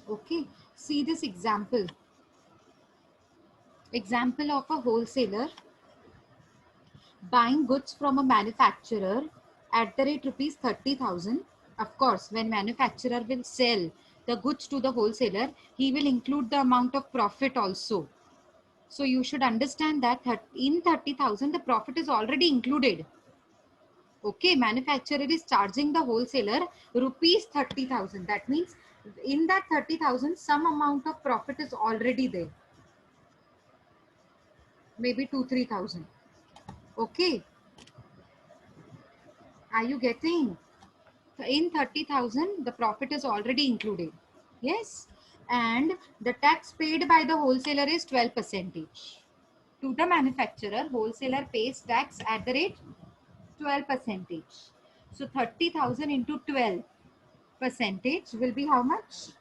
Okay, see this example. Example of a wholesaler buying goods from a manufacturer at the rate rupees 30,000. Of course, when manufacturer will sell the goods to the wholesaler, he will include the amount of profit also. So you should understand that in 30,000, the profit is already included. Okay, manufacturer is charging the wholesaler rupees 30,000. That means in that 30,000, some amount of profit is already there. Maybe 2-3,000. Okay, are you getting? In 30,000, the profit is already included. Yes, and the tax paid by the wholesaler is 12%. To the manufacturer, wholesaler pays tax at the rate 12%. So 30,000 into 12% will be how much?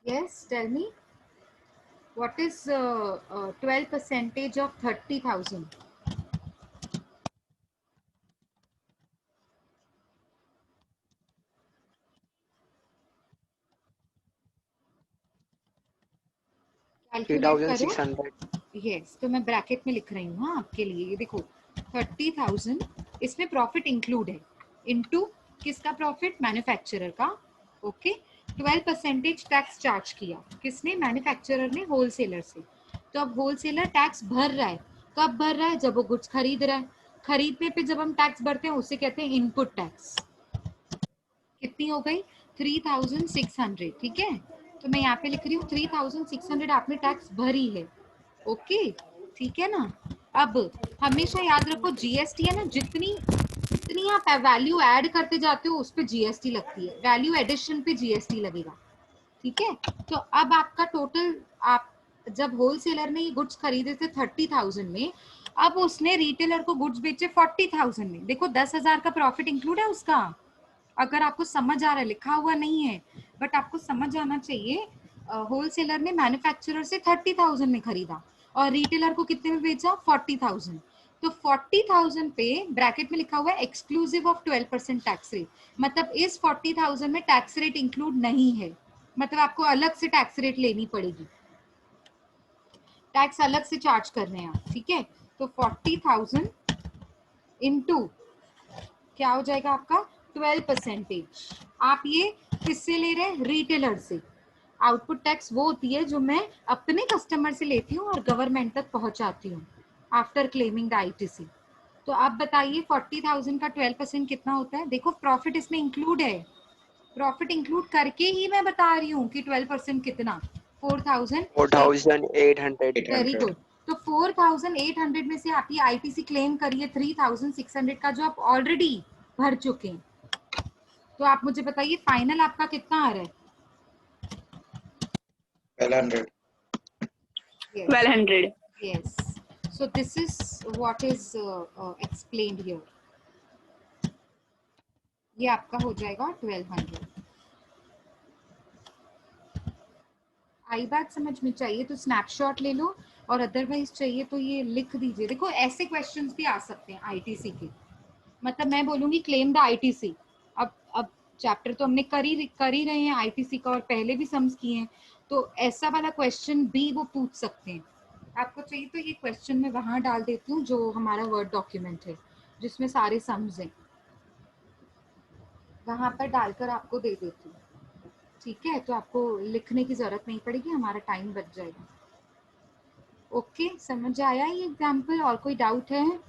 Yes, tell me. What is 12% of 30,000? Calculate करो। 3,600। Yes, तो मैं bracket में लिख रही हूँ हाँ आपके लिए। ये देखो 30,000 इसमें प्रॉफिट इंक्लूड है इनटू किसका प्रॉफिट? मैन्युफैक्चरर का। ओके, 12% टैक्स चार्ज किया किसने? मैन्युफैक्चरर ने होलसेलर से। तो अब होलसेलर टैक्स भर रहा है। कब भर रहा है? जब वो गुड्स खरीद रहा है। खरीदने पे जब हम टैक्स भरते हैं उसे कहते हैं इनपुट टैक्स। कितनी हो गई? 3,600। ठीक है, तो मैं यहाँ पे लिख रही हूँ 3,600 आपने टैक्स भरी है। ओके, ठीक है ना। अब हमेशा याद रखो जीएसटी है ना, जितनी जितनी आप वैल्यू ऐड करते जाते हो उस पे जीएसटी लगती है। वैल्यू एडिशन पे जीएसटी लगेगा। ठीक है, तो अब आपका टोटल, आप जब होलसेलर ने ये गुड्स खरीदे थे 30,000 में, अब उसने रिटेलर को गुड्स बेचे 40,000 में। देखो 10,000 का प्रॉफिट इंक्लूड है उसका। अगर आपको समझ आ रहा है, लिखा हुआ नहीं है बट आपको समझ आना चाहिए। होलसेलर ने मैन्युफैक्चरर से 30,000 में खरीदा और रिटेलर को कितने में बेचा? 40,000। तो 40,000 पे ब्रैकेट में लिखा हुआ है एक्सक्लूसिव ऑफ 12% टैक्स रेट। मतलब इस 40,000 में टैक्स रेट इंक्लूड नहीं है। मतलब आपको अलग से टैक्स रेट लेनी पड़ेगी, टैक्स अलग से चार्ज कर रहे हैं आप। ठीक है, तो 40,000 इंटू क्या हो जाएगा आपका? 12%। आप ये किससे ले रहे हैं? रिटेलर से। आउटपुट टैक्स वो होती है जो मैं अपने कस्टमर से लेती हूँ और गवर्नमेंट तक पहुंचाती हूँ आफ्टर क्लेमिंग द आईटीसी। तो आप बताइए 40,000 का 12% कितना होता है? देखो प्रॉफिट इसमें इंक्लूड है, प्रॉफिट इंक्लूड करके ही मैं बता रही हूँ कि 12% कितना? 4,000। 4,800। Very good. तो 4,800 में से आप ये आईटीसी क्लेम करिए 3,600 का, जो आप ऑलरेडी भर चुके हैं। तो आप मुझे बताइए फाइनल आपका कितना आ रहा है? 1,200। Yes. 1,200. Yes. So this is what is explained here. ये आपका हो जाएगा 1,200। आई बात समझ में? चाहिए तो स्नैपशॉट ले लो और अदरवाइज चाहिए तो ये लिख दीजिए। देखो ऐसे क्वेश्चंस भी आ सकते हैं आईटीसी के। मतलब मैं बोलूंगी क्लेम द आईटीसी। अब चैप्टर तो हमने कर ही रहे हैं आईटीसी का और पहले भी सम्स किए हैं, तो ऐसा वाला क्वेश्चन भी वो पूछ सकते हैं। आपको चाहिए तो ये क्वेश्चन मैं वहां डाल देती हूँ जो हमारा वर्ड डॉक्यूमेंट है जिसमें सारे सम्स हैं, वहां पर डालकर आपको दे देती हूँ। ठीक है, तो आपको लिखने की जरूरत नहीं पड़ेगी, हमारा टाइम बच जाएगा। ओके, समझ आया ये एग्जाम्पल? और कोई डाउट है?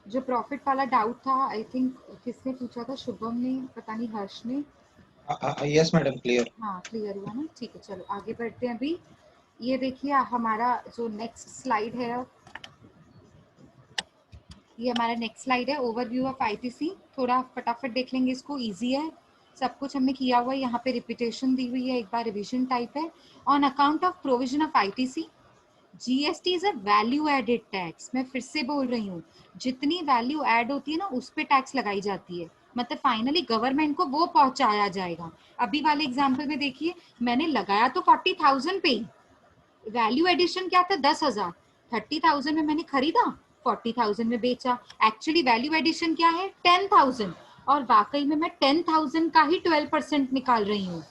जो प्रॉफिट वाला डाउट था, आई थिंक किसने पूछा था? शुभम ने, पता नहीं हर्ष ने। Yes madam, clear. हाँ क्लियर हुआ ना, ठीक है। चलो आगे बढ़ते हैं। अभी ये देखिए हमारा जो नेक्स्ट स्लाइड है, ये हमारा नेक्स्ट स्लाइड है ओवरव्यू ऑफ आईटीसी। थोड़ा फटाफट देख लेंगे इसको, इजी है, सब कुछ हमने किया हुआ है। यहाँ पे रिपीटेशन दी हुई है, एक बार रिविजन टाइप है। On account of provision of ITC, GST is a value added tax. मैं फिर से बोल रही हूँ, जितनी वैल्यू ऐड होती है ना उस पे टैक्स लगाई जाती है। मतलब फाइनली गवर्नमेंट को वो पहुंचाया जाएगा। अभी वाले एग्जांपल में देखिए, मैंने लगाया तो 40,000 पे, वैल्यू एडिशन क्या था? 10,000। 30,000 में मैंने खरीदा, 40,000 में बेचा, एक्चुअली वैल्यू एडिशन क्या है 10,000, और वाकई में मैं 10,000 का ही 12% निकाल रही हूँ।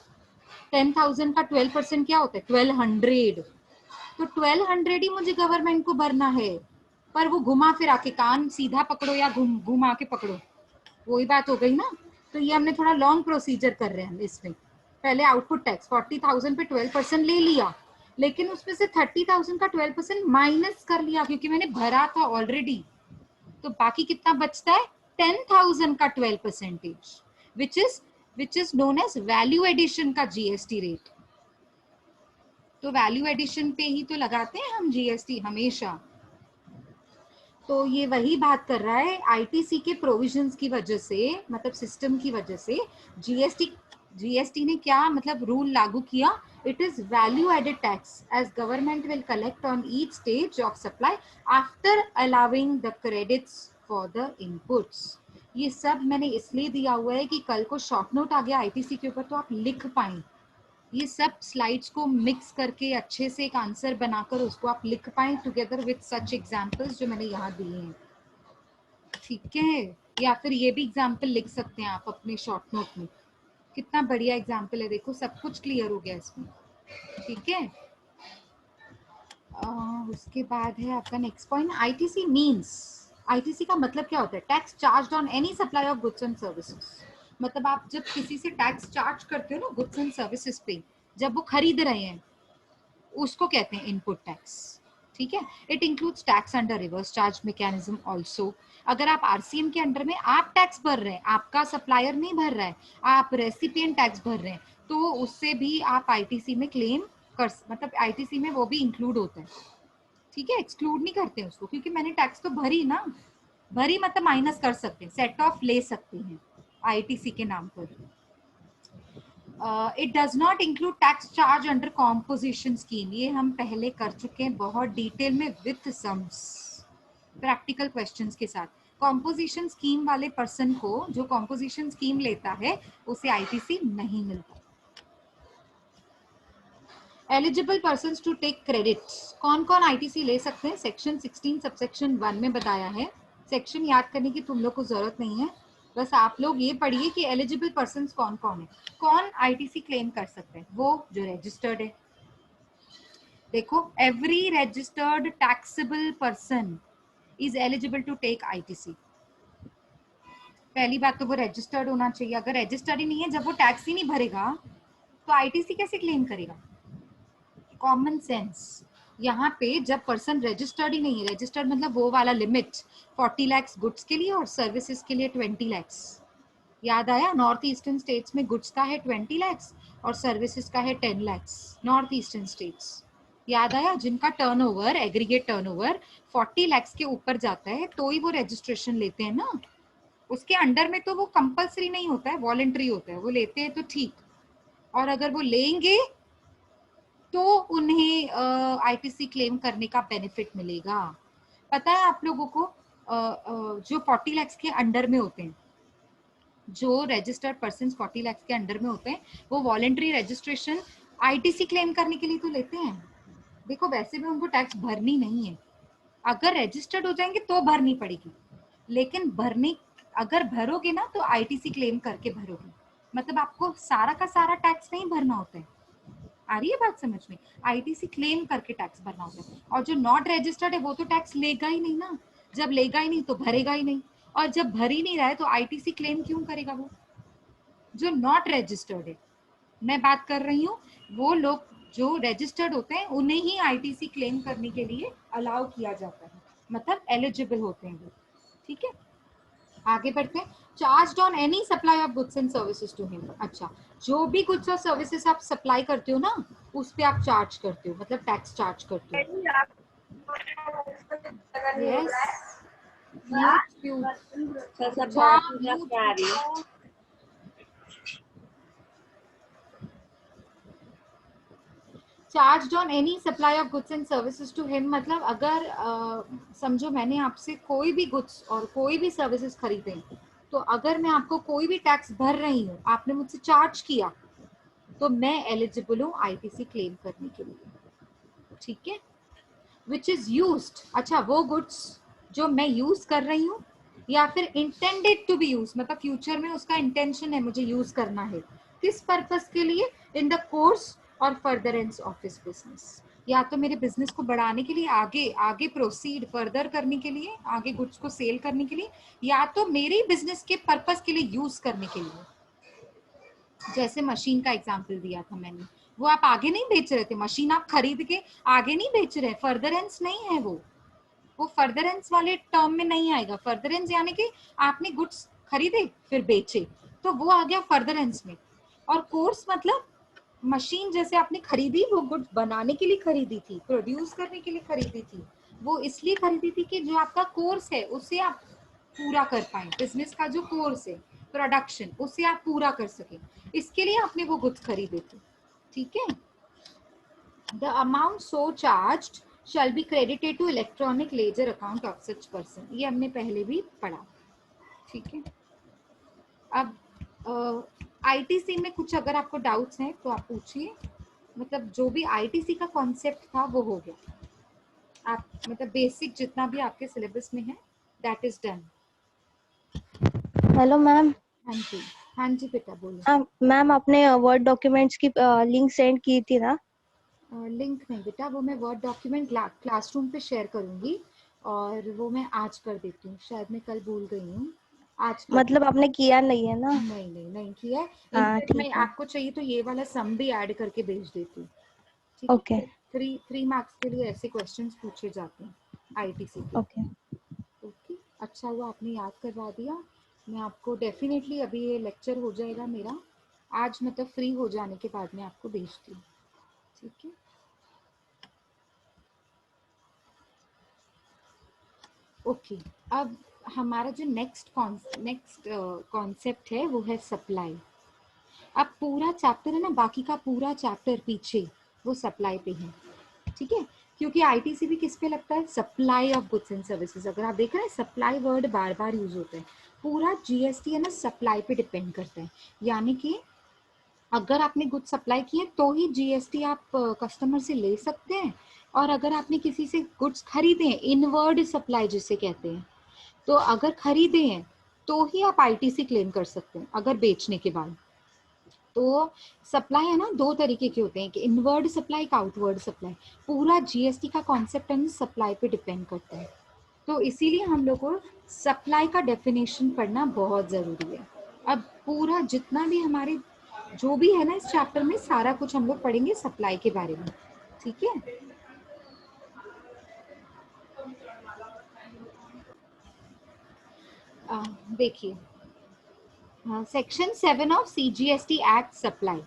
10,000 का 12% क्या होता है 1200, तो 1200 ही मुझे गवर्नमेंट को भरना है। पर वो घुमा फिरा के, कान सीधा पकड़ो या घुमा के पकड़ो, वही बात हो गई ना। तो ये हमने थोड़ा लॉन्ग प्रोसीजर कर रहे हैं इसमें। पहले आउटपुट टैक्स 40,000 पे 12% ले लिया, लेकिन उसमें से 30,000 का 12% माइनस कर लिया क्योंकि मैंने भरा था ऑलरेडी। तो बाकी कितना बचता है 10,000 का 12%, which is known as value addition का जीएसटी रेट। तो वैल्यू एडिशन पे ही तो लगाते हैं हम जीएसटी हमेशा। तो ये वही बात कर रहा है, आईटीसी के प्रोविजंस की वजह से, मतलब सिस्टम की वजह से जीएसटी ने क्या मतलब रूल लागू किया, it is value added tax as government will collect on each stage of supply after allowing the credits for the inputs. ये सब मैंने इसलिए दिया हुआ है कि कल को शॉर्ट नोट आ गया आईटीसी के ऊपर तो आप लिख पाएं। ये सब स्लाइड्स को मिक्स करके अच्छे से एक आंसर बनाकर उसको आप लिख पाएं टुगेदर विद सच एग्जांपल्स जो मैंने यहाँ दिए हैं, ठीक है। या फिर ये भी एग्जांपल लिख सकते हैं आप अपने शॉर्ट नोट में। कितना बढ़िया एग्जांपल है, देखो सब कुछ क्लियर हो गया इसमें, ठीक है। उसके बाद है आपका next point, ITC means. ITC का मतलब क्या होता है, tax charged on any supply of goods and services. मतलब आप जब किसी से टैक्स चार्ज करते हो ना गुड्स एंड सर्विसेज पे, जब वो खरीद रहे हैं, उसको कहते हैं इनपुट टैक्स, ठीक है। It includes tax under reverse charge mechanism also. अगर आप आरसीएम के अंडर में आप टैक्स भर रहे हैं, आपका सप्लायर नहीं भर रहा है, आप रेसिपिएंट टैक्स भर रहे हैं, तो उससे भी आप आईटीसी में क्लेम कर, मतलब आईटीसी में वो भी इंक्लूड होता है, ठीक है। एक्सक्लूड नहीं करते उसको, क्योंकि मैंने टैक्स तो भरी ना, भरी मतलब माइनस कर सकते हैं, सेट ऑफ ले सकते हैं आईटीसी के नाम पर। It does not include tax charge under composition scheme. ये हम पहले कर चुके हैं बहुत डिटेल में विथ सम्स, प्रैक्टिकल क्वेश्चंस के साथ। कॉम्पोजिशन स्कीम वाले पर्सन को, जो कॉम्पोजिशन स्कीम लेता है, उसे आईटीसी नहीं मिलता। Eligible person to take credit, कौन कौन आईटीसी ले सकते हैं, सेक्शन 16 सबसेक्शन 1 में बताया है। सेक्शन याद करने की तुम लोग को जरूरत नहीं है, बस आप लोग ये पढ़िए कि एलिजिबल पर्सन कौन कौन है, कौन आईटीसी क्लेम कर सकते हैं। वो जो रजिस्टर्ड है, देखो every registered taxable person is eligible to take ITC. पहली बात तो वो रजिस्टर्ड होना चाहिए, अगर रजिस्टर्ड ही नहीं है, जब वो टैक्स ही नहीं भरेगा तो आईटीसी कैसे क्लेम करेगा। कॉमन सेंस, यहाँ पे जब पर्सन रजिस्टर्ड ही नहीं है, रजिस्टर्ड मतलब वो वाला लिमिट 40 लाख गुड्स के लिए और सर्विसेज के लिए 20 लाख। याद आया, नॉर्थ ईस्टर्न स्टेट्स में गुड्स का है 20 लाख और सर्विसेज का है 10 लाख। नॉर्थ ईस्टर्न स्टेट्स, याद आया, जिनका टर्नओवर, एग्रीगेट टर्नओवर 40 लाख के ऊपर जाता है तो ही वो रजिस्ट्रेशन लेते हैं ना। उसके अंडर में तो वो कंपल्सरी नहीं होता है, वॉलेंट्री होता है, वो लेते हैं तो ठीक, और अगर वो लेंगे तो उन्हें आईटीसी क्लेम करने का बेनिफिट मिलेगा। पता है आप लोगों को, जो 40 लाख के अंडर में होते हैं, जो रजिस्टर्ड पर्सन 40 लाख के अंडर में होते हैं, वो वॉलेंट्री रजिस्ट्रेशन आईटीसी क्लेम करने के लिए तो लेते हैं। देखो वैसे भी उनको टैक्स भरनी नहीं है, अगर रजिस्टर्ड हो जाएंगे तो भरनी पड़ेगी, लेकिन भरने, अगर भरोगे ना तो आईटीसी क्लेम करके भरोगे, मतलब आपको सारा का सारा टैक्स नहीं भरना होता है। आ रही है बात समझ में, आईटीसी क्लेम करके टैक्स भरना होता है। और जो नॉट रजिस्टर्ड है वो तो टैक्स लेगा ही नहीं ना, जब लेगा ही नहीं तो भरेगा ही नहीं, और जब भर ही नहीं रहा है तो आईटीसी क्लेम क्यों करेगा वो जो नॉट रजिस्टर्ड है। मैं बात कर रही हूँ वो लोग जो रजिस्टर्ड होते हैं, उन्हें ही आईटीसी क्लेम करने के लिए अलाउ किया जाता है, मतलब एलिजिबल होते हैं वो, ठीक है। आगे बढ़ते हैं, charge on any supply of goods and services to him. अच्छा, जो भी गुड्स और सर्विसेज आप सप्लाई करते हो ना, उस पे आप चार्ज करते हो, मतलब टैक्स चार्ज करते हो। Yes, charge on any supply of goods and services to him, मतलब अगर समझो मैंने आपसे कोई भी गुड्स और कोई भी सर्विसेज खरीदे, तो अगर मैं आपको कोई भी टैक्स भर रही हूँ, आपने मुझसे चार्ज किया, तो मैं एलिजिबल हूँ आईटीसी क्लेम करने के लिए, ठीक है। विच इज यूज्ड, अच्छा वो गुड्स जो मैं यूज कर रही हूँ, या फिर इंटेंडेड टू बी यूज, मतलब फ्यूचर में उसका इंटेंशन है मुझे यूज करना है, किस पर्पस के लिए, इन the course or furtherance of this business. या तो मेरे बिजनेस को बढ़ाने के लिए, आगे आगे प्रोसीड फर्दर करने के लिए, आगे गुड्स को सेल करने के लिए, या तो मेरे बिजनेस के पर्पस के लिए यूज करने के लिए। जैसे मशीन का एग्जांपल दिया था मैंने, वो आप आगे नहीं बेच रहे थे, मशीन आप खरीद के आगे नहीं बेच रहे, फर्दरेंस नहीं है वो फर्दरेंस वाले टर्म में नहीं आएगा। फर्दरेंस यानी कि आपने गुड्स खरीदे फिर बेचे, तो वो आ गया फर्दरेंस में। और कोर्स मतलब मशीन जैसे आपने खरीदी, वो गुड्स बनाने के लिए खरीदी थी, प्रोड्यूस करने के लिए खरीदी थी, वो इसलिए खरीदी थी कि जो आपका कोर्स है उसे आप पूरा कर पाए, बिजनेस का जो कोर्स है प्रोडक्शन, उसे आप पूरा कर सके, इसके लिए आपने वो गुड्स खरीदे थे। ठीक है। The amount so charged shall be credited to electronic ledger account of such person, ये हमने पहले भी पढ़ा। ठीक है। अब आईटीसी में कुछ अगर आपको डाउट्स हैं तो आप पूछिए, मतलब जो भी आईटीसी का कॉन्सेप्ट था वो हो गया, आप मतलब बेसिक जितना भी आपके सिलेबस में है that is done. Hello ma'am. हाँ जी, हाँ जी बेटा बोलो। मैम आपने वर्ड डॉक्यूमेंट्स की लिंक सेंड की थी ना? लिंक नहीं बेटा, वो मैं वर्ड डॉक्यूमेंट क्लासरूम पे शेयर करूंगी, और वो मैं आज कर देती हूँ, शायद मैं कल भूल गई हूँ, आज कर मतलब आपने किया नहीं है ना? नहीं किया है। हाँ इनफैक्ट मैं ठीक है। आपको चाहिए तो ये वाला सम भी ऐड करके भेज देती हूँ। ठीक ओके है। थ्री मार्क्स के लिए ऐसे क्वेश्चंस पूछे जाते हैं आईटीसी के। ओके। ओके, अच्छा हुआ आपने याद करवा दिया। मैं आपको डेफिनेटली, अभी ये लेक्चर हो जाएगा मेरा आज, मतलब फ्री हो जाने के बाद में आपको भेजती हूँ। ठीक है। ओके, अब हमारा जो नेक्स्ट कॉन्सेप्ट है वो है सप्लाई। अब पूरा चैप्टर है ना, बाकी का पूरा चैप्टर पीछे वो सप्लाई पे है। ठीक है, क्योंकि आईटीसी भी किस पे लगता है, supply of goods and services. अगर आप देख रहे हैं सप्लाई वर्ड बार बार यूज होता है, पूरा जीएसटी है ना सप्लाई पे डिपेंड करता है। यानी कि अगर आपने गुड्स सप्लाई किए तो ही जीएसटी आप कस्टमर से ले सकते हैं, और अगर आपने किसी से गुड्स खरीदे हैं, इनवर्ड सप्लाई जिसे कहते हैं, तो अगर खरीदे हैं तो ही आप आईटीसी क्लेम कर सकते हैं, अगर बेचने के बाद। तो सप्लाई है ना दो तरीके के होते हैं, कि इनवर्ड सप्लाई का आउटवर्ड सप्लाई। पूरा जीएसटी का कॉन्सेप्ट है ना सप्लाई पे डिपेंड करता है, तो इसीलिए हम लोग को सप्लाई का डेफिनेशन पढ़ना बहुत ज़रूरी है। अब पूरा जितना भी हमारे जो भी है ना इस चैप्टर में, सारा कुछ हम लोग पढ़ेंगे सप्लाई के बारे में। ठीक है। देखिए, section 7 of CGST act supply,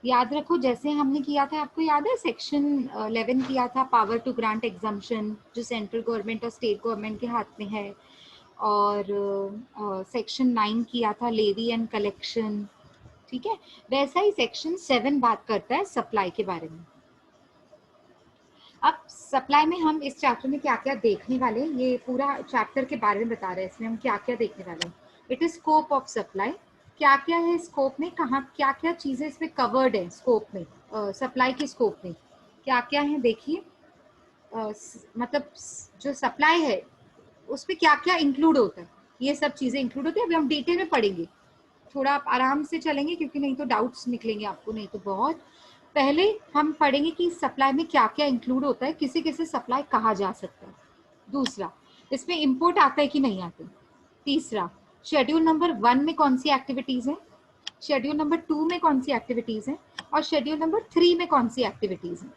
याद रखो जैसे हमने किया था, आपको याद है सेक्शन 11 किया था, पावर टू ग्रांट एग्जम्पशन, जो सेंट्रल गवर्नमेंट और स्टेट गवर्नमेंट के हाथ में है, और सेक्शन 9 किया था लेवी एंड कलेक्शन। ठीक है, वैसा ही सेक्शन 7 बात करता है सप्लाई के बारे में। अब सप्लाई में हम इस चैप्टर में क्या क्या देखने वाले हैं, ये पूरा चैप्टर के बारे में बता रहे हैं, इसमें हम क्या क्या देखने वाले हैं। It is scope of supply, क्या क्या है स्कोप में, कहाँ क्या क्या चीजें इसमें कवर्ड है स्कोप में, सप्लाई के स्कोप में क्या क्या है देखिए। मतलब जो सप्लाई है उसमें क्या क्या इंक्लूड होता है, ये सब चीजें इंक्लूड होती है। अभी हम डिटेल में पढ़ेंगे, थोड़ा आप आराम से चलेंगे, क्योंकि नहीं तो डाउट्स निकलेंगे आपको, नहीं तो बहुत। पहले हम पढ़ेंगे कि सप्लाई में क्या क्या इंक्लूड होता है, किसे किसे सप्लाई कहा जा सकता है। दूसरा, इसमें इंपोर्ट आता है कि नहीं आता। तीसरा, शेड्यूल नंबर 1 में कौन सी एक्टिविटीज है, शेड्यूल नंबर 2 में कौन सी एक्टिविटीज है, और शेड्यूल नंबर 3 में कौन सी एक्टिविटीज है।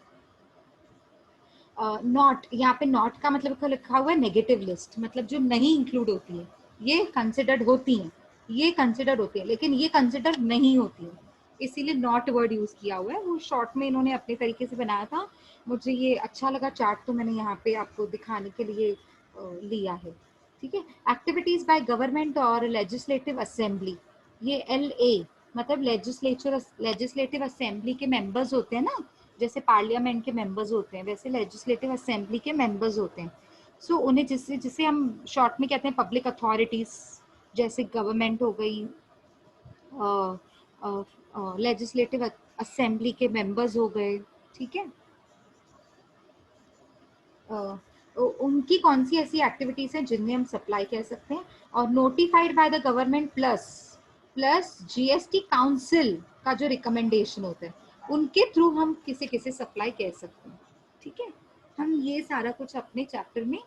नॉट, यहाँ पे नॉट का मतलब लिखा हुआ है नेगेटिव लिस्ट, मतलब जो नहीं इंक्लूड होती है, ये कंसिडर्ड होती हैं, ये कंसिडर होती है, लेकिन ये कंसिडर नहीं होती है, इसीलिए नॉट वर्ड यूज किया हुआ है। वो शॉर्ट में इन्होंने अपने तरीके से बनाया था, मुझे ये अच्छा लगा चार्ट, तो मैंने यहाँ पे आपको दिखाने के लिए लिया है। ठीक है। एक्टिविटीज बाय गवर्नमेंट और लेजिस्लेटिव असेंबली, ये LA मतलब लेजिस्लेटिव असेंबली के मेंबर्स होते हैं ना, जैसे पार्लियामेंट के मेंबर्स होते हैं वैसे लेजिस्लेटिव असेंबली के मेंबर्स होते हैं। सो उन्हें जिसे जिसे हम शॉर्ट में कहते हैं पब्लिक अथॉरिटीज, जैसे गवर्नमेंट हो गई, लेजिस्लेटिव असेंबली के मेंबर्स हो गए। ठीक है। उनकी कौन सी ऐसी एक्टिविटीज हैं जिनमें हम सप्लाई कह सकते हैं, और notified by the government plus GST council का जो रिकमेंडेशन होता है उनके थ्रू हम किसे किसे सप्लाई कह सकते हैं। ठीक है, हम ये सारा कुछ अपने चैप्टर में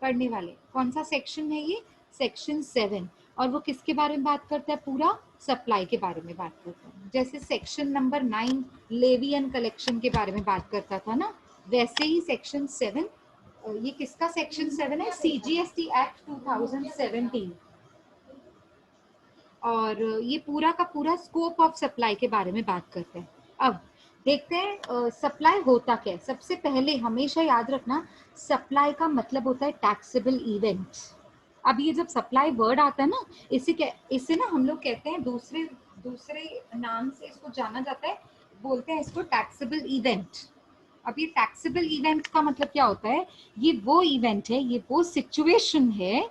पढ़ने वाले। कौन सा सेक्शन है ये? सेक्शन 7। और वो किसके बारे में बात करता है? पूरा सप्लाई के बारे में बात करता है। जैसे section number 9 levy and collection के बारे में बात करता था ना, वैसे ही सेक्शन 7, ये किसका सेक्शन 7 है? CGST act 2017। और ये पूरा का पूरा स्कोप ऑफ सप्लाई के बारे में बात करते हैं। अब देखते हैं सप्लाई होता क्या है। सबसे पहले हमेशा याद रखना, सप्लाई का मतलब होता है टैक्सेबल इवेंट। अब ये जब सप्लाई वर्ड आता है ना, इसे ना हम लोग कहते हैं, दूसरे नाम से इसको जाना जाता है, बोलते हैं इसको टैक्सेबल इवेंट। अब ये टैक्सेबल इवेंट का मतलब क्या होता है? ये वो इवेंट है, ये वो सिचुएशन है,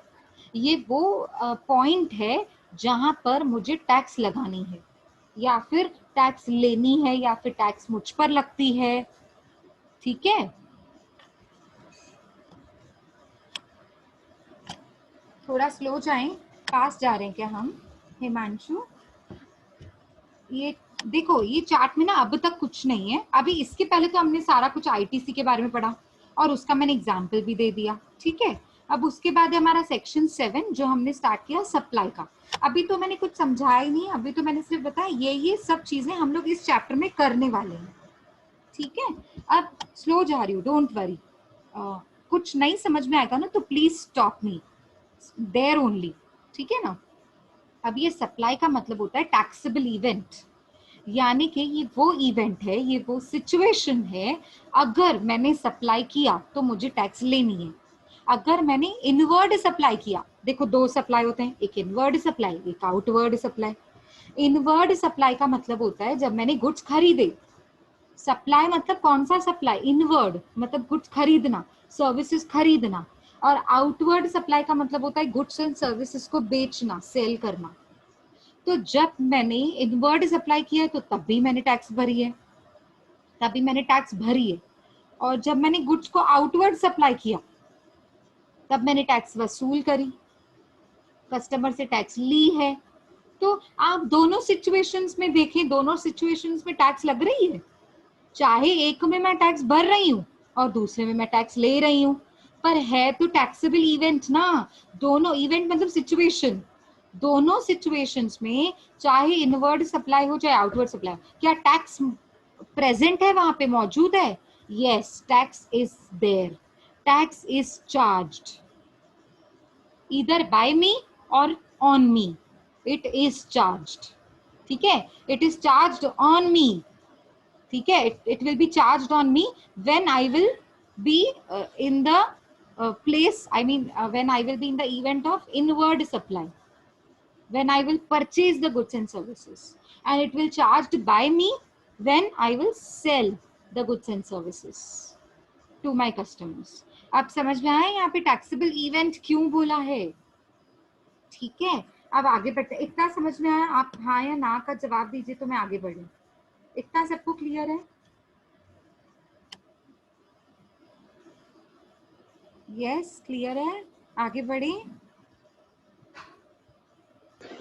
ये वो पॉइंट है जहां पर मुझे टैक्स लगानी है, या फिर टैक्स लेनी है, या फिर टैक्स मुझ पर लगती है। ठीक है, थोड़ा स्लो जाएं, फास्ट जा रहे हैं क्या हम? हिमांशु, ये देखो, ये चार्ट में ना अब तक कुछ नहीं है। अभी इसके पहले तो हमने सारा कुछ आईटीसी के बारे में पढ़ा और उसका मैंने एग्जाम्पल भी दे दिया। ठीक है, अब उसके बाद है हमारा सेक्शन 7 जो हमने स्टार्ट किया सप्लाई का। अभी तो मैंने कुछ समझाया ही नहीं, अभी तो मैंने सिर्फ बताया ये सब चीजें हम लोग इस चैप्टर में करने वाले हैं। ठीक है, अब स्लो जा रही हूँ, डोंट वरी। कुछ नहीं समझ में आएगा ना तो please stop me there only. ठीक है ना। अब ये सप्लाई का मतलब होता है टैक्सेबल इवेंट, यानी कि ये वो इवेंट है, ये वो सिचुएशन है, अगर मैंने सप्लाई किया तो मुझे टैक्स लेनी है। अगर मैंने इनवर्ड सप्लाई किया, देखो दो सप्लाई होते हैं, एक इनवर्ड सप्लाई, एक आउटवर्ड सप्लाई। इनवर्ड सप्लाई का मतलब होता है जब मैंने गुड्स खरीदे। सप्लाई मतलब कौन सा सप्लाई? इनवर्ड मतलब गुड्स खरीदना, सर्विसेज खरीदना। और आउटवर्ड सप्लाई का मतलब होता है गुड्स एंड सर्विसेज को बेचना, सेल करना। तो जब मैंने इनवर्ड सप्लाई किया है तो तब भी मैंने टैक्स भरी है, तभी मैंने टैक्स भरी है। और जब मैंने गुड्स को आउटवर्ड सप्लाई किया तब मैंने टैक्स वसूल करी, कस्टमर से टैक्स ली है। तो आप दोनों सिचुएशंस में देखें, दोनों सिचुएशंस में टैक्स लग रही है। चाहे एक में मैं टैक्स भर रही हूँ और दूसरे में मैं टैक्स ले रही हूँ, पर है तो टैक्सेबल इवेंट ना। दोनों इवेंट मतलब सिचुएशन, दोनों सिचुएशंस में चाहे इनवर्ड सप्लाई हो चाहे आउटवर्ड सप्लाई, क्या टैक्स प्रेजेंट है, वहां पे मौजूद है? Yes, tax is there, tax is charged either by me or on me, it is charged. ठीक है, it is charged on me. ठीक है, it will be charged on me when I will be in the place, I mean when I will be in the event of inward supply, when I will purchase the goods and services, and it will charged by me when I will sell the goods and services to my customers. अब समझ में आया यहाँ पे taxable event क्यों बोला है? ठीक है, अब आगे बढ़ते। इतना समझ में आया? आप हाँ या ना का जवाब दीजिए तो मैं आगे बढ़ूं। इतना सबको क्लियर है? यस, क्लियर है? आगे बढ़े।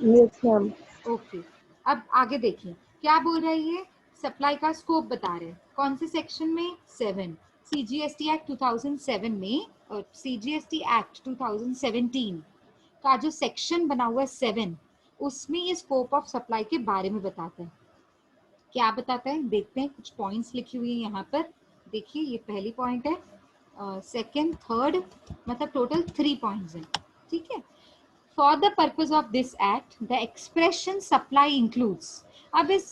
Yes, ma'am. ओके, अब आगे देखिए क्या बोल रहा है ये। सप्लाई का स्कोप बता रहे हैं, कौन से सेक्शन में? 7, सीजीएसटी एक्ट 2007 में, और सीजीएसटी एक्ट 2017 का जो सेक्शन बना हुआ है 7, उसमें ये स्कोप ऑफ सप्लाई के बारे में बताता है। क्या बताता है देखते हैं, कुछ पॉइंट्स लिखी हुई है यहाँ पर। देखिए ये पहली पॉइंट है, सेकेंड, थर्ड, मतलब टोटल 3 पॉइंट्स हैं। ठीक है, for the purpose of this act the expression supply includes. अब इस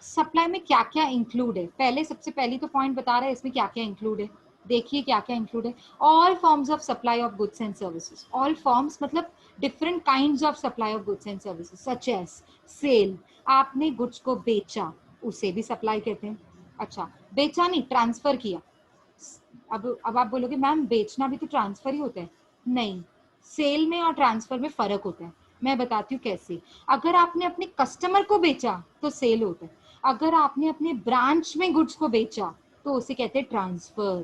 सप्लाई में क्या क्या इंक्लूड है, पहले सबसे पहली तो पॉइंट बता रहा है इसमें क्या क्या इंक्लूड है। देखिए क्या क्या इंक्लूड है। All forms of supply of goods and services, all forms मतलब different kinds of supply of goods and services, such as sale, आपने गुड्स को बेचा उसे भी सप्लाई कहते हैं। अच्छा, बेचा नहीं, ट्रांसफर किया। अब आप बोलोगे मैम बेचना भी तो ट्रांसफर ही होता है। नहीं, सेल में और ट्रांसफर में फर्क होता है। मैं बताती हूँ कैसे। अगर आपने अपने कस्टमर को बेचा तो सेल होता है, अगर आपने अपने ब्रांच में गुड्स को बेचा तो उसे कहते हैं ट्रांसफर।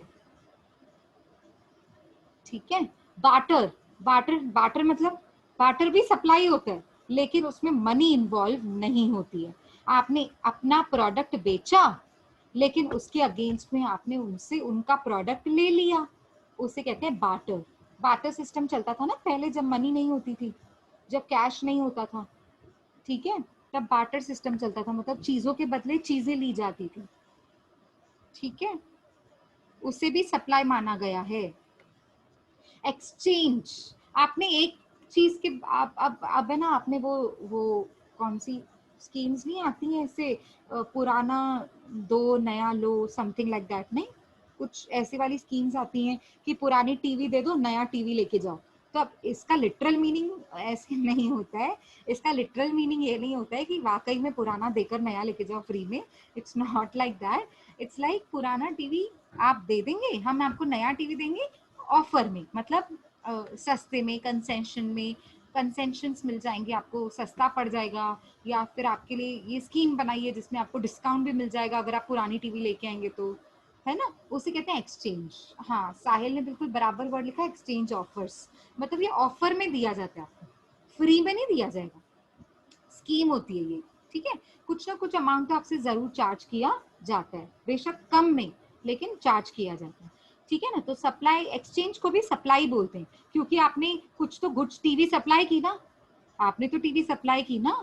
ठीक है। बाटर, बाटर मतलब बाटर भी सप्लाई होता है, लेकिन उसमें मनी इन्वॉल्व नहीं होती है। आपने अपना प्रोडक्ट बेचा, लेकिन उसके अगेंस्ट में आपने उनसे उनका प्रोडक्ट ले लिया, उसे कहते हैं बाटर। बाटर सिस्टम चलता था ना पहले, जब मनी नहीं होती थी, जब कैश नहीं होता था, ठीक है, तब बाटर सिस्टम चलता था, मतलब चीजों के बदले चीजें ली जाती थी, ठीक है, उसे भी सप्लाई माना गया है। एक्सचेंज, आपने एक चीज के अब है ना, आपने वो कौन सी स्कीम्स नहीं आती हैं ऐसे, पुराना दो नया लो, समथिंग लाइक दैट, नहीं, कुछ ऐसी वाली स्कीम्स आती हैं कि पुरानी टीवी दे दो, नया टीवी लेके जाओ। तो अब इसका लिटरल मीनिंग ऐसे नहीं होता है, इसका लिटरल मीनिंग ये नहीं होता है कि वाकई में पुराना देकर नया लेके जाओ फ्री में। It's not like that. It's like पुराना टीवी आप दे देंगे, हम आपको नया टीवी देंगे ऑफर में, मतलब सस्ते में, कंसेशंस मिल जाएंगे आपको, सस्ता पड़ जाएगा, या फिर आपके लिए ये स्कीम बनाई है जिसमें आपको डिस्काउंट भी मिल जाएगा अगर आप पुरानी टीवी लेके आएंगे तो, है ना, उसे कहते हैं एक्सचेंज। हाँ, साहिल ने बिल्कुल बराबर वर्ड लिखा, एक्सचेंज ऑफर्स, मतलब ये ऑफर में दिया जाता है आपको, फ्री में नहीं दिया जाएगा, स्कीम होती है ये, ठीक है। कुछ ना कुछ अमाउंट तो आपसे जरूर चार्ज किया जाता है, बेशक कम में, लेकिन चार्ज किया जाता है, ठीक है ना। तो सप्लाई, एक्सचेंज को भी सप्लाई बोलते हैं, क्योंकि आपने कुछ तो गुड्स टीवी सप्लाई की ना, आपने तो टीवी सप्लाई की ना,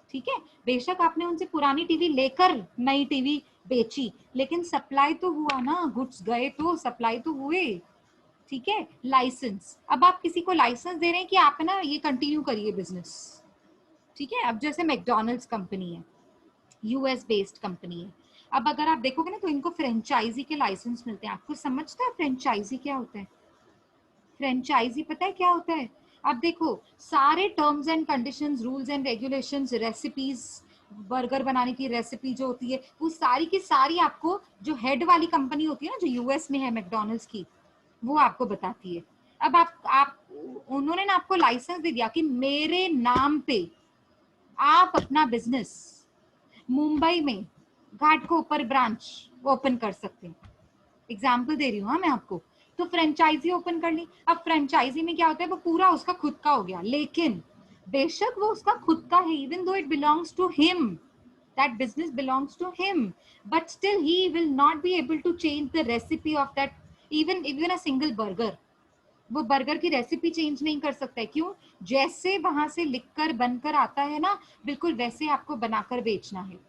ठीक है। बेशक आपने उनसे पुरानी टीवी लेकर नई टीवी बेची, लेकिन सप्लाई तो हुआ ना, गुड्स गए तो सप्लाई तो हुए, ठीक है। लाइसेंस, अब आप किसी को लाइसेंस दे रहे हैं कि आप ना ये कंटिन्यू करिए बिजनेस, ठीक है। अब जैसे मैकडोनल्ड्स कंपनी है, यूएस बेस्ड कंपनी है, अब अगर आप देखोगे ना तो इनको फ्रेंचाइजी के लाइसेंस मिलते हैं। आपको समझता है फ्रेंचाइजी क्या होता है? फ्रेंचाइजी पता है क्या होता है? अब देखो, सारे terms and conditions, rules and regulations, recipes, burger बनाने की रेसिपी जो होती है, वो सारी की सारी आपको जो हेड वाली कंपनी होती है ना, जो यूएस में है मैकडोनल्ड्स की, वो आपको बताती है। अब आप उन्होंने ना आपको लाइसेंस दे दिया कि मेरे नाम पे आप अपना बिजनेस मुंबई में घाट को ऊपर ब्रांच ओपन कर सकते हैं। एग्जाम्पल दे रही हूँ हाँ मैं आपको। तो फ्रेंचाइजी ओपन कर ली। अब फ्रेंचाइजी में क्या होता है, वो पूरा उसका खुद का हो गया, लेकिन बेशक वो उसका खुद का है, even though it belongs to him, that business belongs to him, but still he will not be able to change the recipe of that, even a single burger। वो बर्गर की रेसिपी चेंज नहीं कर सकता है, क्यों? जैसे वहां से लिखकर बनकर आता है ना, बिल्कुल वैसे आपको बनाकर बेचना है।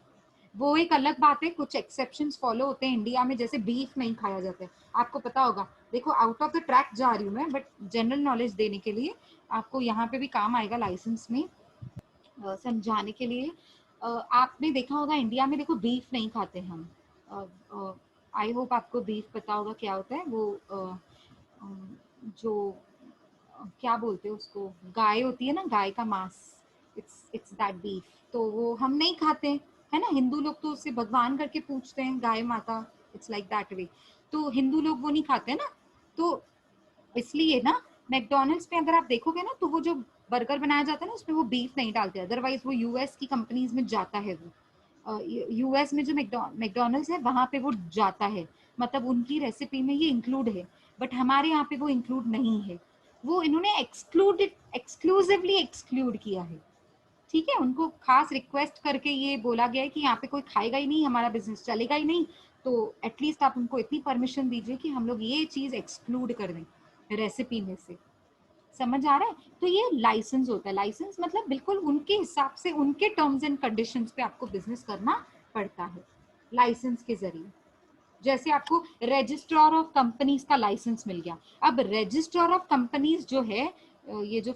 वो एक अलग बात है, कुछ एक्सेप्शंस फॉलो होते हैं इंडिया में, जैसे बीफ नहीं खाया जाता है, आपको पता होगा। देखो, आउट ऑफ द ट्रैक जा रही हूँ मैं, बट जनरल नॉलेज देने के लिए आपको यहाँ पे भी काम आएगा लाइसेंस में, समझाने के लिए। आपने देखा होगा इंडिया में, देखो बीफ नहीं खाते हम। आई होप आपको बीफ पता होगा क्या होता है वो, जो क्या बोलते हैं उसको, गाय होती है ना, गाय का मांस, इट्स दैट बीफ, तो वो हम नहीं खाते, है ना। हिंदू लोग तो उससे भगवान करके पूछते हैं, गाय माता, इट्स लाइक दैट वे। तो हिंदू लोग वो नहीं खाते ना, तो इसलिए ना मैकडोनल्ड्स में अगर आप देखोगे ना, तो वो जो बर्गर बनाया जाता है ना, उसमें वो बीफ नहीं डालते, अदरवाइज वो यूएस की कंपनीज में जाता है। वो यूएस में जो मैकडोनल्ड्स है वहां पे वो जाता है, मतलब उनकी रेसिपी में ये इंक्लूड है, बट हमारे यहाँ पे वो इंक्लूड नहीं है। वो इन्होंने एक्सक्लूसिवली एक्सक्लूड किया है, ठीक है। उनको खास रिक्वेस्ट करके ये बोला गया है कि यहाँ पे कोई खाएगा ही नहीं, हमारा बिजनेस चलेगा ही नहीं, तो एटलीस्ट आप उनको इतनी परमिशन दीजिए कि हम लोग ये चीज एक्सक्लूड कर दें रेसिपी में से। समझ आ रहा है? तो ये लाइसेंस होता है। लाइसेंस मतलब बिल्कुल उनके हिसाब से, उनके टर्म्स एंड कंडीशंस पे आपको बिजनेस करना पड़ता है लाइसेंस के जरिए। जैसे आपको रजिस्ट्रार ऑफ कंपनीज का लाइसेंस मिल गया। अब रजिस्ट्रार ऑफ कंपनीज जो है, ये जो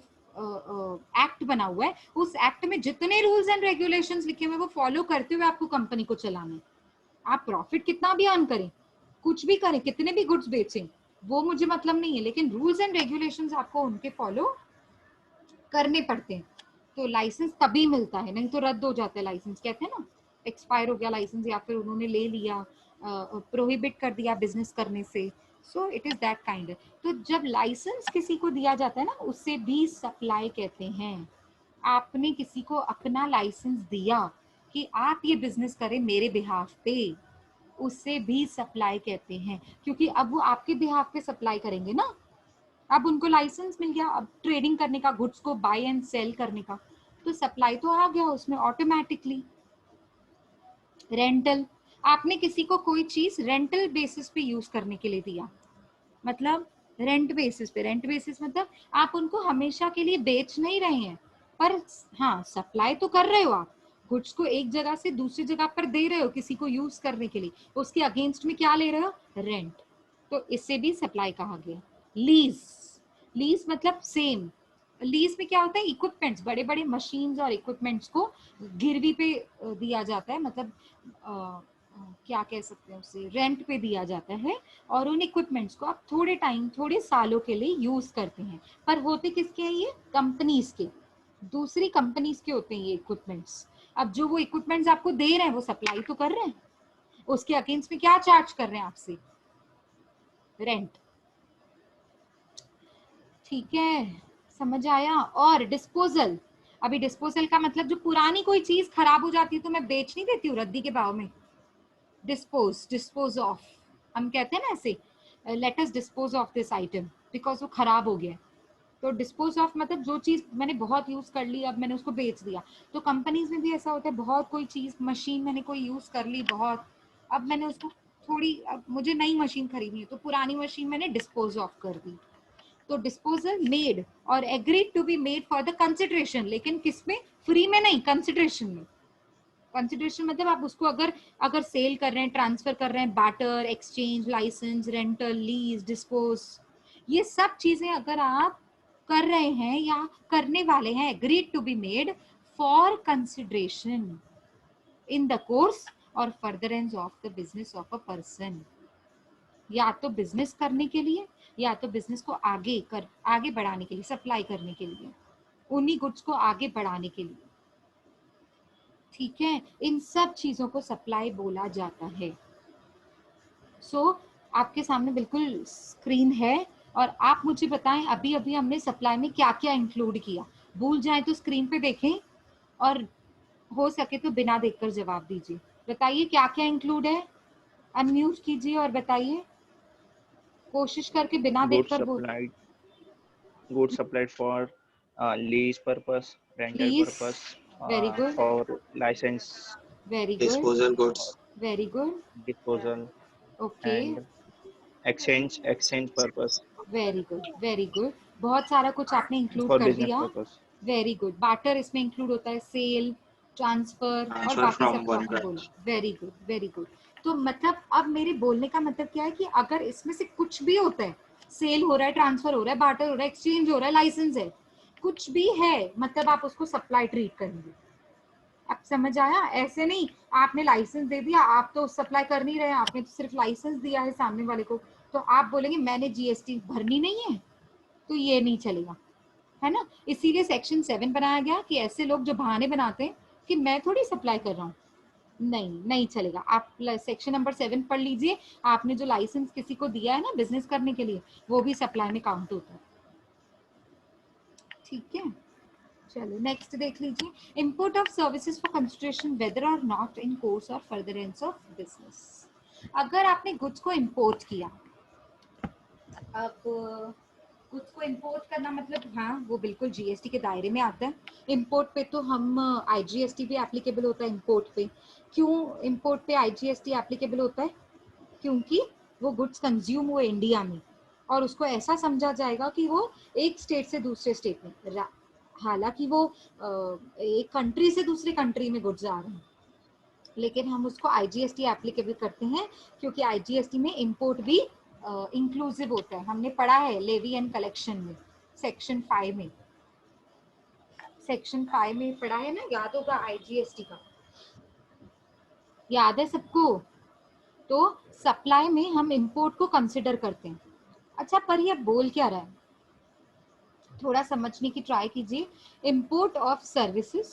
एक्ट बना हुआ है, उस एक्ट में जितने रूल्स एंड रेगुलेशंस लिखे हुए वो फॉलो करते हुए आपको कंपनी को चलाना है। आप प्रॉफिट कितना भी अर्न करें, कुछ भी करें, कितने भी गुड्स बेचें, वो मुझे मतलब नहीं है, लेकिन रूल्स एंड रेगुलेशंस आपको उनके फॉलो करने पड़ते हैं। तो लाइसेंस तभी मिलता है, नहीं तो रद्द हो जाता है लाइसेंस, कहते हैं ना, एक्सपायर हो गया लाइसेंस, या फिर उन्होंने ले लिया, प्रोहिबिट कर दिया बिजनेस करने से। So it is that kind. तो जब लाइसेंस किसी को दिया जाता है ना, उससे भी सप्लाई कहते हैं। आपने किसी को अपना लाइसेंस दिया कि आप ये बिजनेस करें मेरे बिहाफ पे, उससे भी सप्लाई कहते हैं, क्योंकि अब वो आपके बिहाफ पे सप्लाई करेंगे ना, अब उनको लाइसेंस मिल गया, अब ट्रेडिंग करने का, गुड्स को बाय एंड सेल करने का, तो सप्लाई तो आ गया उसमें ऑटोमेटिकली। रेंटल, आपने किसी को कोई चीज रेंटल बेसिस पे यूज करने के लिए दिया, मतलब रेंट बेसिस पे, रेंट बेसिस मतलब आप उनको हमेशा के लिए बेच नहीं रहे हैं, पर हाँ सप्लाई तो कर रहे हो, आप गुड्स को एक जगह से दूसरी जगह पर दे रहे हो किसी को यूज करने के लिए, उसके अगेंस्ट में क्या ले रहे हो, रेंट, तो इससे भी सप्लाई कहा गया। लीज, लीज मतलब सेम, लीज में क्या होता है, इक्विपमेंट्स, बड़े बड़े मशीन्स और इक्विपमेंट्स को गिरवी पे दिया जाता है, मतलब क्या कह सकते हैं उसे, रेंट पे दिया जाता है, और उन इक्विपमेंट्स को आप थोड़े टाइम, थोड़े सालों के लिए यूज करते हैं, पर होते किसके हैं ये, कंपनीज के, दूसरी कंपनीज के होते हैं ये इक्विपमेंट्स। अब जो वो इक्विपमेंट्स आपको दे रहे हैं वो सप्लाई तो कर रहे हैं, उसके अगेंस्ट में क्या चार्ज कर रहे हैं आपसे, रेंट। ठीक है, समझ आया। और डिस्पोजल, अभी डिस्पोजल का मतलब जो पुरानी कोई चीज खराब हो जाती है तो मैं बेच नहीं देती हूँ रद्दी के भाव में, डिस्पोज, डिस्पोज ऑफ, हम कहते हैं ना ऐसे, let us dispose of this item because वो खराब हो गया, तो डिस्पोज ऑफ मतलब जो चीज मैंने बहुत यूज कर ली, अब मैंने उसको बेच दिया। तो कंपनीज में भी ऐसा होता है, बहुत कोई चीज, मशीन मैंने कोई यूज कर ली बहुत, अब मैंने उसको थोड़ी, अब मुझे नई मशीन खरीदनी है तो पुरानी मशीन मैंने डिस्पोज ऑफ कर दी। तो disposal made or agreed to be made for the consideration, लेकिन किसमें, फ्री में नहीं, कंसिडरेशन में। कंसिडरेशन मतलब आप उसको अगर अगर सेल कर रहे हैं, ट्रांसफर कर रहे हैं, barter, exchange, licence, rental, lease, dispose, ये सब चीजें अगर आप कर रहे हैं या करने वाले हैं, agreed to be made for consideration in the course or furtherance of the business of a person, या तो बिजनेस करने के लिए या तो बिजनेस को आगे बढ़ाने के लिए, सप्लाई करने के लिए, उन्हीं गुड्स को आगे बढ़ाने के लिए। ठीक है, इन सब चीजों को सप्लाई बोला जाता है। आपके सामने बिल्कुल स्क्रीन है, और आप मुझे बताएं अभी अभी हमने सप्लाई में क्या क्या इंक्लूड किया, भूल जाए तो स्क्रीन पे देखें, और हो सके तो बिना देखकर जवाब दीजिए। बताइए क्या क्या इंक्लूड है, अनम्यूट कीजिए और बताइए, कोशिश करके बिना goods देखकर बोल। supplied goods supplied for lease purpose, rental please, purpose, very good, for license, very good, Disposal goods. Very good, disposal, okay, and exchange purpose, very good, very good, बहुत सारा कुछ आपने इंक्लूड for कर business दिया। purpose. Very good, water इसमें include होता है, cell, transfer और Transfer बाकी सब from तो one आपने बोला। branch. Very good, very good. तो मतलब अब मेरे बोलने का मतलब क्या है कि अगर इसमें से कुछ भी होता है, सेल हो रहा है, ट्रांसफर हो रहा है, बाटर हो रहा है, एक्सचेंज हो रहा है, लाइसेंस है, कुछ भी है, मतलब आप उसको सप्लाई ट्रीट करेंगे। अब समझ आया, ऐसे नहीं आपने लाइसेंस दे दिया, आप तो सप्लाई कर नहीं रहे, आपने तो सिर्फ लाइसेंस दिया है सामने वाले को, तो आप बोलेंगे मैंने जीएसटी भरनी नहीं है, तो ये नहीं चलेगा, है ना। इसीलिए सेक्शन 7 बनाया गया कि ऐसे लोग जो बहाने बनाते हैं कि मैं थोड़ी सप्लाई कर रहा हूँ, नहीं चलेगा। आप सेक्शन नंबर 7 पढ़ लीजिए, आपने जो लाइसेंस किसी को दिया है ना बिजनेस करने के लिए, वो भी सप्लाई में काउंट होता है। ठीक है, चलो नेक्स्ट देख लीजिए, import of services for consideration whether or not in course or furtherance of business. अगर आपने गुड्स को इंपोर्ट किया, अब गुड्स को इंपोर्ट करना मतलब हाँ वो बिल्कुल जीएसटी के दायरे में आता है। इंपोर्ट पे तो हम आईजीएसटी भी एप्लीकेबल होता है इंपोर्ट पे। क्यों इंपोर्ट पे आईजीएसटी एप्लीकेबल होता है? क्योंकि वो गुड्स कंज्यूम हुए इंडिया में और उसको ऐसा समझा जाएगा कि वो एक स्टेट से दूसरे स्टेट में, हालांकि वो एक कंट्री से दूसरी कंट्री में गुड्स आ रहे हैं, लेकिन हम उसको आईजीएसटी एप्लीकेबल करते हैं क्योंकि आईजीएसटी में इंपोर्ट भी इंक्लूसिव होता है। हमने पढ़ा है लेवी एंड कलेक्शन में, सेक्शन 5 में, सेक्शन 5 में पढ़ा है ना, याद होगा आईजीएसटी का, याद है सबको? तो सप्लाई में हम इंपोर्ट को कंसिडर करते हैं। अच्छा, पर ये बोल क्या रहा है, थोड़ा समझने की ट्राई कीजिए। Import of services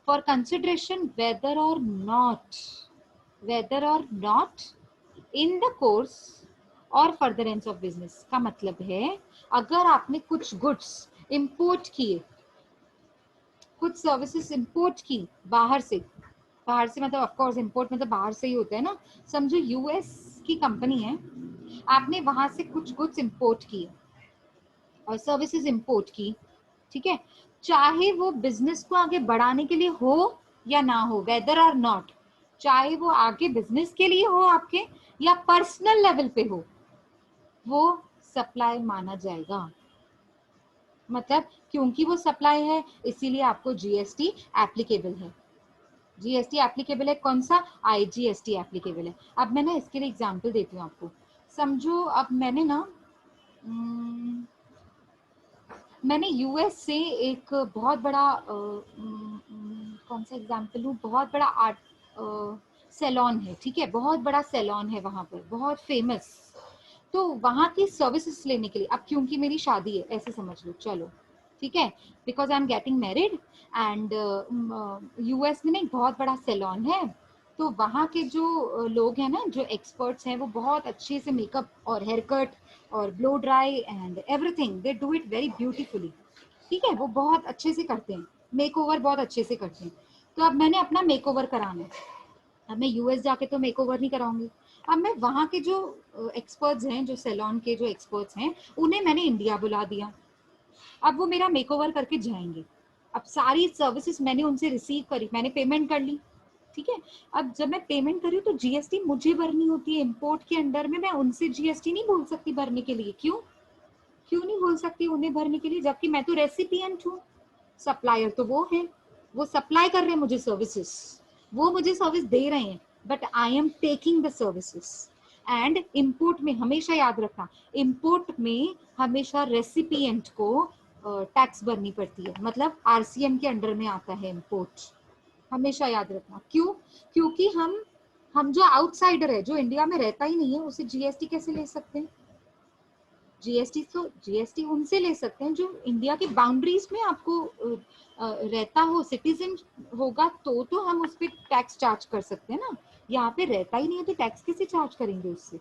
for consideration whether or not in the course or furtherance of business का मतलब है अगर आपने कुछ गुड्स इंपोर्ट किए, कुछ सर्विसेज इंपोर्ट की बाहर से मतलब ऑफ कोर्स इंपोर्ट मतलब बाहर से ही होता है ना, समझो यूएस की कंपनी है, आपने वहां से कुछ गुड्स इंपोर्ट किए, सर्विसेज इंपोर्ट की, ठीक है, चाहे वो बिजनेस को आगे बढ़ाने के लिए हो या ना हो, वेदर और नॉट, चाहे वो आगे बिजनेस के लिए हो आपके या पर्सनल लेवल पे हो, वो सप्लाई माना जाएगा। मतलब क्योंकि वो सप्लाई है इसीलिए आपको जीएसटी एप्लीकेबल है। जीएसटी एप्लीकेबल है कौन सा? आईजीएसटी एप्लीकेबल है। अब मैं ना इसके लिए एग्जांपल देती हूँ आपको। समझो अब मैंने ना मैंने यूएस से एक बहुत बड़ा कौन सा एग्जांपल लूँ, बहुत बड़ा आर्ट सैलून है, ठीक है, बहुत बड़ा सैलून है वहां पर, बहुत फेमस। तो वहां की सर्विसेज लेने के लिए, अब क्योंकि मेरी शादी है ऐसे समझ लो, चलो ठीक है, because I am getting married and US में ना एक बहुत बड़ा सैलून है, तो वहाँ के जो लोग हैं ना, जो एक्सपर्ट्स हैं, वो बहुत अच्छे से मेकअप और हेयर कट और blow dry and everything, they do it very beautifully, ठीक है, वो बहुत अच्छे से करते हैं, मेक ओवर बहुत अच्छे से करते हैं। तो अब मैंने अपना मेक ओवर कराना है, अब मैं यूएस जाके तो मेक ओवर नहीं कराऊंगी, अब मैं वहाँ के जो एक्सपर्ट्स हैं, जो सैलून के जो एक्सपर्ट्स हैं, उन्हें मैंने इंडिया बुला दिया। अब वो मेरा मेक ओवर करके जाएंगे, अब सारी सर्विसेज मैंने उनसे रिसीव करी, मैंने पेमेंट कर ली, ठीक है। अब जब मैं पेमेंट करी तो जीएसटी मुझे भरनी होती है, इंपोर्ट के अंडर में मैं उनसे जीएसटी नहीं बोल सकती भरने के लिए। क्यों क्यों नहीं बोल सकती उन्हें भरने के लिए, जबकि मैं तो रेसिपिएंट हूँ, सप्लायर तो वो है, वो सप्लाई कर रहे हैं मुझे सर्विसेज, वो मुझे सर्विस दे रहे हैं, but I am taking the services. And import में हमेशा याद रखना, इंपोर्ट में हमेशा रेसिपिएंट को टैक्स भरनी पड़ती है, मतलब आरसीएम के अंडर में आता है इंपोर्ट, हमेशा याद रखना। क्यों? क्योंकि हम जो आउटसाइडर है, जो इंडिया में रहता ही नहीं है, उसे जीएसटी कैसे ले सकते हैं? जीएसटी उनसे ले सकते हैं जो इंडिया की बाउंड्रीज में आपको रहता हो, सिटीजन होगा तो हम उस पर टैक्स चार्ज कर सकते हैं ना, यहाँ पे रहता ही नहीं है तो टैक्स कैसे चार्ज करेंगे उससे?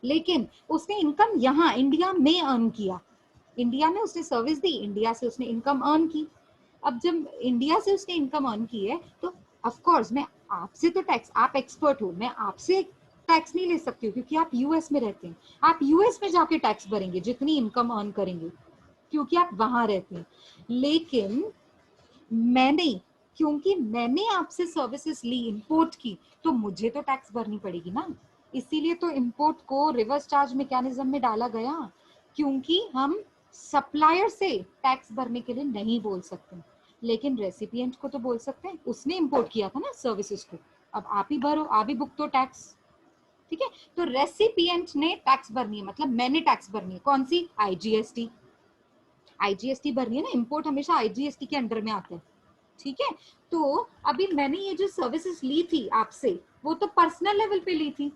लेकिन उसने इनकम यहाँ इंडिया में अर्न किया, इंडिया में उसने सर्विस दी, इंडिया से उसने इनकम अर्न की। अब जब इंडिया से उसने इनकम अर्न की है तो ऑफ कोर्स मैं आपसे तो टैक्स, आप एक्सपर्ट हो, मैं आपसे टैक्स नहीं ले सकती हूँ क्योंकि आप यूएस में रहते हैं, आप यूएस में जाके टैक्स भरेंगे जितनी इनकम अर्न करेंगे, क्योंकि आप वहां रहते हैं। लेकिन मैंने, क्योंकि मैंने आपसे सर्विसेज ली, इंपोर्ट की, तो मुझे तो टैक्स भरनी पड़ेगी ना, इसीलिए तो इंपोर्ट को रिवर्स चार्ज मैकेनिज्म में डाला गया, क्योंकि हम सप्लायर से टैक्स भरने के लिए नहीं बोल सकते, लेकिन रेसिपिएंट को तो बोल सकते हैं, उसने इंपोर्ट किया था ना सर्विसेज को, अब आप ही भरो, आप ही भुगतो टैक्स, ठीक है। तो रेसिपिएंट ने टैक्स भरनी है, मतलब मैंने टैक्स भरनी है, कौन सी? आईजीएसटी, आईजीएसटी भरनी है ना, इंपोर्ट हमेशा आईजीएसटी के अंडर में आता है, ठीक है। तो अभी मैंने ये जो सर्विसेज ली थी आपसे, वो तो पर्सनल लेवल पे ली थी,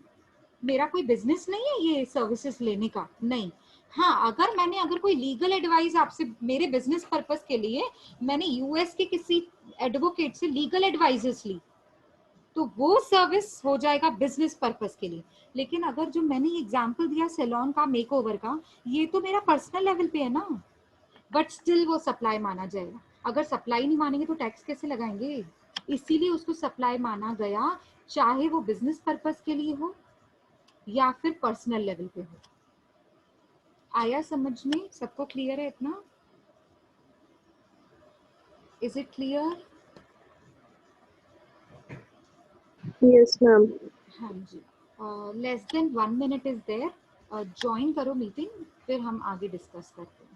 मेरा कोई बिजनेस नहीं है ये सर्विसेज लेने का, नहीं। हाँ, अगर कोई लीगल एडवाइस आपसे मेरे बिजनेस पर्पस के लिए मैंने यूएस के किसी एडवोकेट से लीगल एडवाइजेस ली, तो वो सर्विस हो जाएगा बिजनेस पर्पस के लिए। लेकिन अगर जो मैंने एग्जांपल दिया सैलून का, मेकओवर का, ये तो मेरा पर्सनल लेवल पे है ना, बट स्टिल वो सप्लाई माना जाएगा। अगर सप्लाई नहीं मानेंगे तो टैक्स कैसे लगाएंगे? इसीलिए उसको सप्लाई माना गया, चाहे वो बिजनेस पर्पस के लिए हो या फिर पर्सनल लेवल पे हो। आया समझ में? सबको क्लियर है इतना? Is it clear? Yes, ma'am. हाँ जी। Less than 1 minute is there, join करो मीटिंग, फिर हम आगे डिस्कस करते हैं।